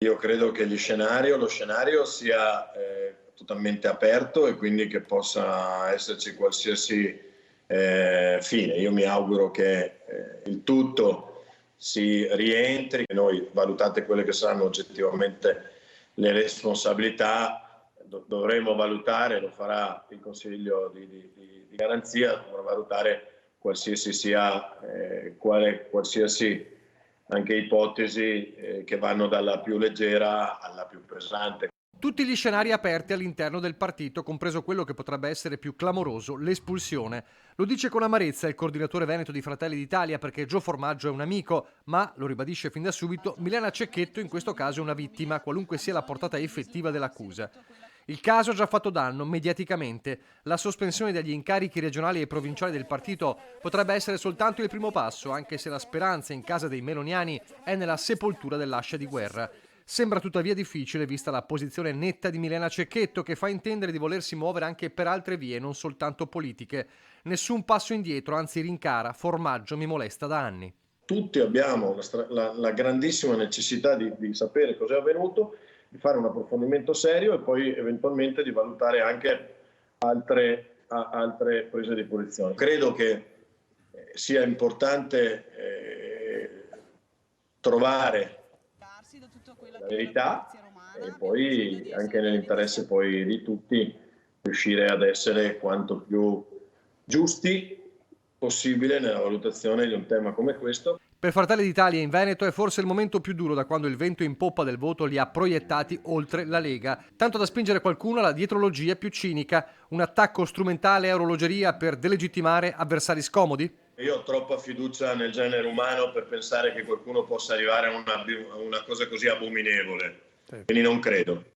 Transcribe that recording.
Io credo che lo scenario sia totalmente aperto e quindi che possa esserci qualsiasi fine. Io mi auguro che il tutto si rientri, noi, valutate quelle che saranno oggettivamente le responsabilità, dovremo valutare, lo farà il Consiglio di garanzia, dovrà valutare qualsiasi sia qualsiasi anche ipotesi che vanno dalla più leggera alla più pesante. Tutti gli scenari aperti all'interno del partito, compreso quello che potrebbe essere più clamoroso, l'espulsione. Lo dice con amarezza il coordinatore veneto di Fratelli d'Italia, perché Gio Formaggio è un amico, ma, lo ribadisce fin da subito, Milena Cecchetto in questo caso è una vittima, qualunque sia la portata effettiva dell'accusa. Il caso ha già fatto danno mediaticamente. La sospensione degli incarichi regionali e provinciali del partito potrebbe essere soltanto il primo passo, anche se la speranza in casa dei meloniani è nella sepoltura dell'ascia di guerra. Sembra tuttavia difficile vista la posizione netta di Milena Cecchetto, che fa intendere di volersi muovere anche per altre vie, non soltanto politiche. Nessun passo indietro, anzi rincara: Formaggio mi molesta da anni. Tutti abbiamo la grandissima necessità di sapere cosa è avvenuto, di fare un approfondimento serio e poi eventualmente di valutare anche altre prese di posizione. Credo che sia importante trovare la verità e poi anche nell'interesse poi di tutti riuscire ad essere quanto più giusti possibile nella valutazione di un tema come questo. Per Fratelli d'Italia in Veneto è forse il momento più duro da quando il vento in poppa del voto li ha proiettati oltre la Lega, tanto da spingere qualcuno alla dietrologia più cinica, un attacco strumentale a orologeria per delegittimare avversari scomodi? Io ho troppa fiducia nel genere umano per pensare che qualcuno possa arrivare a una cosa così abominevole, quindi non credo.